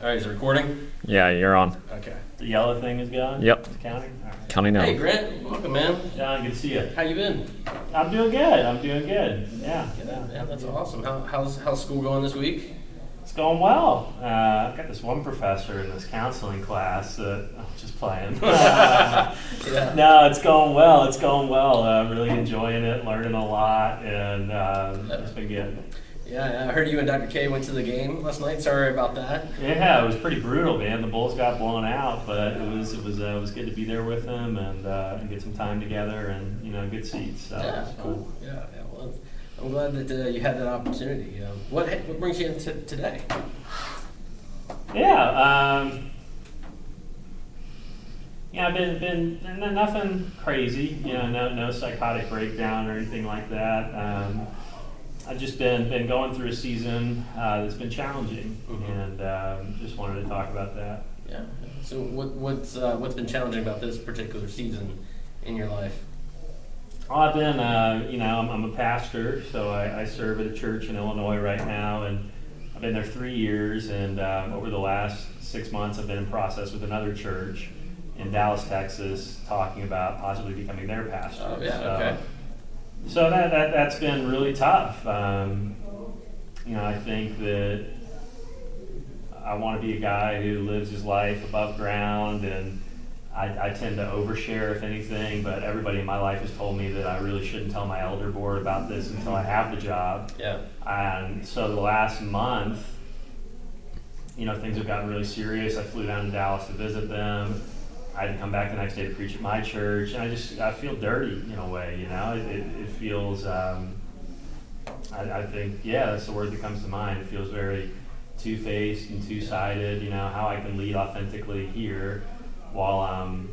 All right, is it recording? Yeah, you're on. Okay. The yellow thing is gone? Yep. It's counting? All right. Counting down. Hey, Grant. Welcome, man. John, good to see you. How you been? I'm doing good. Yeah. Yeah, that's awesome. How's school going this week? It's going well. I've got this one professor in this counseling class that I'm just playing. Yeah. No, it's going well. Really enjoying it, learning a lot, and it's been good. Yeah, I heard you and Dr. K went to the game last night. Sorry about that. Yeah, it was pretty brutal, man. The Bulls got blown out, but it was good to be there with them and get some time together and good seats. So, Yeah, cool. Yeah. Well, I'm glad that you had that opportunity. What brings you in today? Yeah. I've been nothing crazy. No psychotic breakdown or anything like that. I've just been going through a season that's been challenging, and just wanted to talk about that. Yeah. So what's been challenging about this particular season in your life? Well, I've been, I'm a pastor, so I serve at a church in Illinois right now, and I've been there 3 years, and over the last 6 months I've been in process with another church in Dallas, Texas, talking about possibly becoming their pastor. Oh, yeah, okay. So that's been really tough. I think that I want to be a guy who lives his life above ground, and I tend to overshare if anything, but everybody in my life has told me that I really shouldn't tell my elder board about this until I have the job. Yeah. And so the last month, things have gotten really serious. I flew down to Dallas to visit them. I had to come back the next day to preach at my church, and I feel dirty in a way, It feels, I think, that's the word that comes to mind. It feels very two-faced and two-sided, how I can lead authentically here while I'm,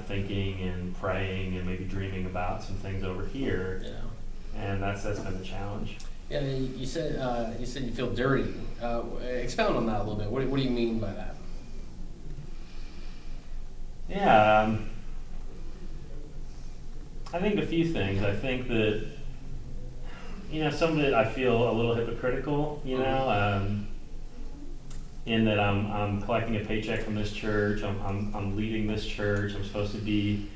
thinking and praying and maybe dreaming about some things over here. Yeah. And that's been the challenge. Yeah, you said you feel dirty. Expound on that a little bit. What do you mean by that? Yeah, I think a few things. I think that, some of it I feel a little hypocritical, in that I'm collecting a paycheck from this church, I'm leading this church, I'm supposed to be,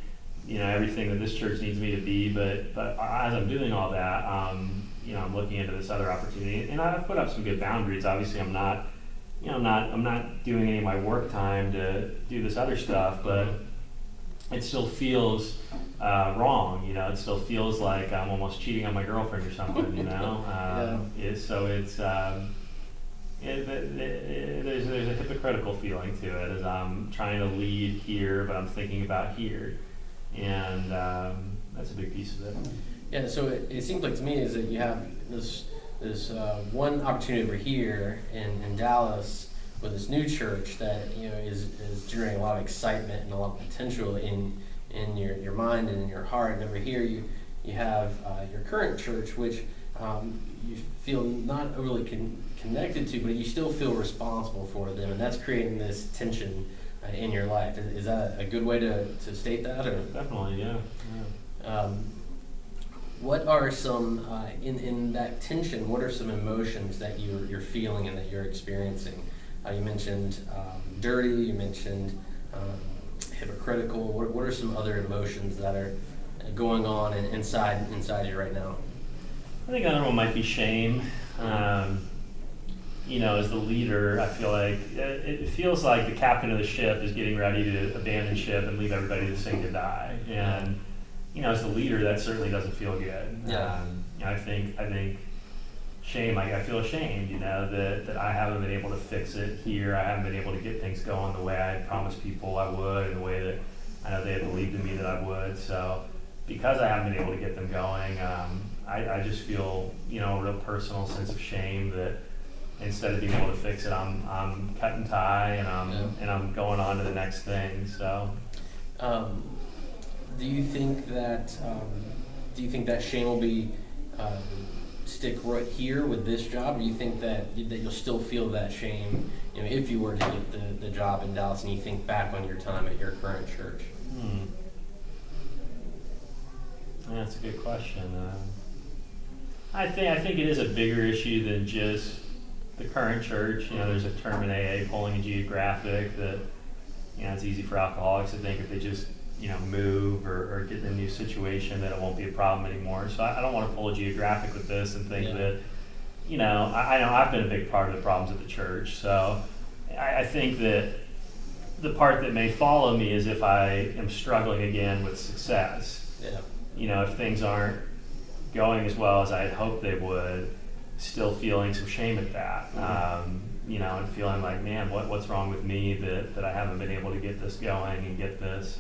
everything that this church needs me to be, but as I'm doing all that, I'm looking into this other opportunity, and I've put up some good boundaries. Obviously, I'm not doing any of my work time to do this other stuff, but it still feels wrong, It still feels like I'm almost cheating on my girlfriend or something, There's a hypocritical feeling to it as I'm trying to lead here, but I'm thinking about here, and that's a big piece of it. Yeah, so it seems like to me is that you have this one opportunity over here in Dallas with this new church that is generating a lot of excitement and a lot of potential in your mind and in your heart. And over here you have your current church, which you feel not really connected to, but you still feel responsible for them, and that's creating this tension in your life. Is that a good way to state that? Or? Definitely, yeah. What are some in that tension? What are some emotions that you're feeling and that you're experiencing? You mentioned dirty. You mentioned hypocritical. What are some other emotions that are going on inside you right now? I think another one might be shame. As the leader, I feel like it feels like the captain of the ship is getting ready to abandon ship and leave everybody to sink and die. And as the leader, that certainly doesn't feel good. Yeah. I think shame. I feel ashamed. That I haven't been able to fix it here. I haven't been able to get things going the way I had promised people I would, and the way that I know they had believed in me that I would. So because I haven't been able to get them going, I just feel a real personal sense of shame that instead of being able to fix it, I'm cut and tie, and I'm going on to the next thing. So. Do you think that shame will be stick right here with this job, or do you think that you'll still feel that shame, if you were to get the job in Dallas, and you think back on your time at your current church? That's a good question. I think it is a bigger issue than just the current church. There's a term in AA, pulling a geographic, that it's easy for alcoholics to think if they just move or get in a new situation that it won't be a problem anymore. So I don't want to pull a geographic with this and think that I know I've been a big part of the problems at the church. So I think that the part that may follow me is if I am struggling again with success. If things aren't going as well as I had hoped they would, still feeling some shame at that. And feeling like, man, what's wrong with me that I haven't been able to get this going and get this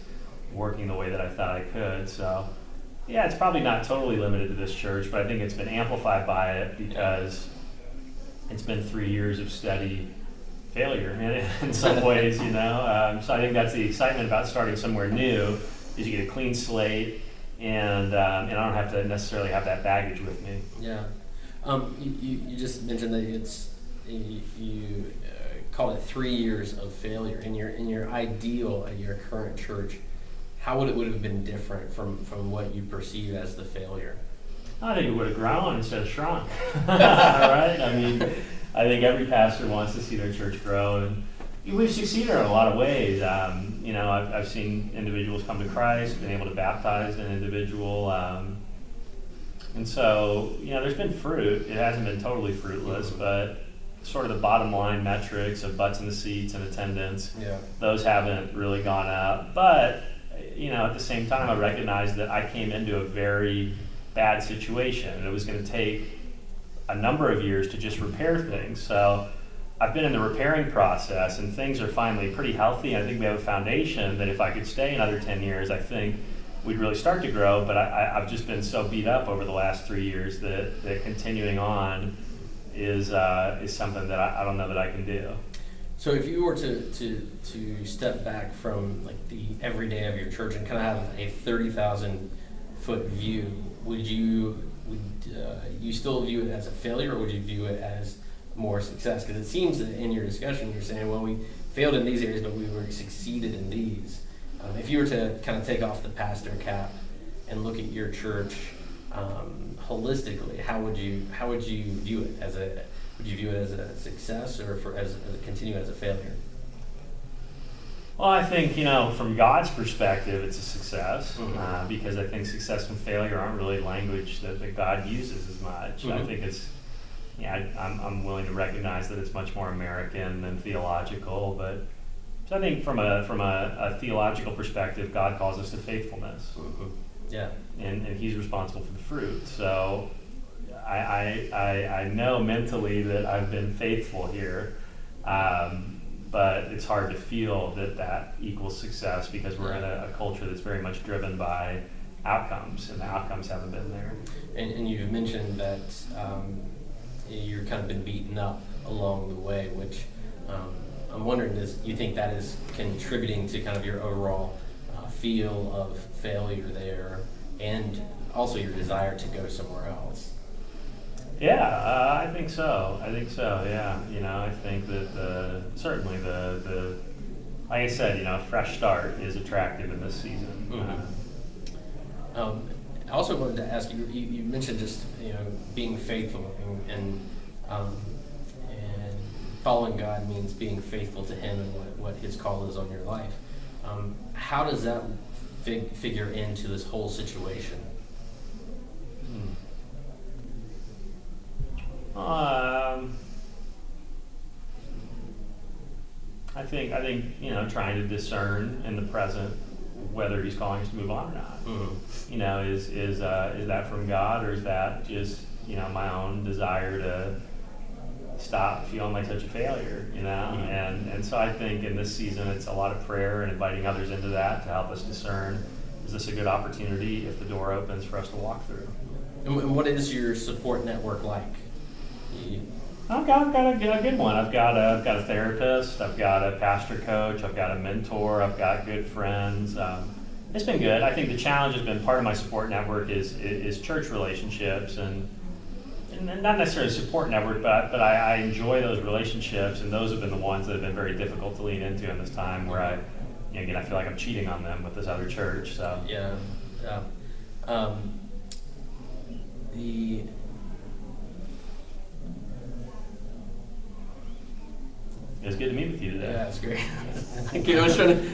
working the way that I thought I could. So yeah, it's probably not totally limited to this church, but I think it's been amplified by it because it's been 3 years of steady failure in some ways, So I think that's the excitement about starting somewhere new, is you get a clean slate, and I don't have to necessarily have that baggage with me. Yeah. You just mentioned that you call it 3 years of failure. In your ideal at your current church, how would it have been different from what you perceive as the failure? I think it would have grown instead of shrunk. Right? I think every pastor wants to see their church grow, and we've succeeded in a lot of ways. I've seen individuals come to Christ, been able to baptize an individual, and so there's been fruit. It hasn't been totally fruitless, but sort of the bottom line metrics of butts in the seats and attendance, those haven't really gone up. But at the same time, I recognize that I came into a very bad situation, and it was going to take a number of years to just repair things. So I've been in the repairing process, and things are finally pretty healthy. I think we have a foundation that if I could stay another 10 years, I think we'd really start to grow. But I've just been so beat up over the last 3 years that continuing on is something that I don't know that I can do. So if you were to step back from like the everyday of your church and kind of have a 30,000 foot view, would you still view it as a failure, or would you view it as more success? Because it seems that in your discussion you're saying, well, we failed in these areas, but we were succeeded in these. If you were to kind of take off the pastor cap and look at your church holistically, how would you view it would you view it as a success, or as continue as a failure? Well, I think, from God's perspective, it's a success, because I think success and failure aren't really language that God uses as much. I think it's, I'm willing to recognize that it's much more American than theological, but so I think from a theological perspective, God calls us to faithfulness. And He's responsible for the fruit. So I know mentally that I've been faithful here, but it's hard to feel that equals success, because we're in a culture that's very much driven by outcomes, and the outcomes haven't been there. And you've mentioned that you've kind of been beaten up along the way, which I'm wondering, you think that is contributing to kind of your overall feel of failure there, and also your desire to go somewhere else? Yeah, I think so. Yeah, I think that certainly the like I said, a fresh start is attractive in this season. I also wanted to ask you. You mentioned just being faithful, and following God means being faithful to Him and what His call is on your life. How does that figure into this whole situation? I think trying to discern in the present whether He's calling us to move on or not. Is that from God, or is that just my own desire to stop feeling like such a failure? And so I think in this season it's a lot of prayer and inviting others into that to help us discern, is this a good opportunity if the door opens for us to walk through? And what is your support network like? I've got a good one. I've got a therapist. I've got a pastor coach. I've got a mentor. I've got good friends. It's been good. I think the challenge has been, part of my support network is church relationships, and not necessarily a support network, but I enjoy those relationships, and those have been the ones that have been very difficult to lean into in this time, where I feel like I'm cheating on them with this other church. So It was good to meet with you today. Yeah, it's great. Thank you. I was trying to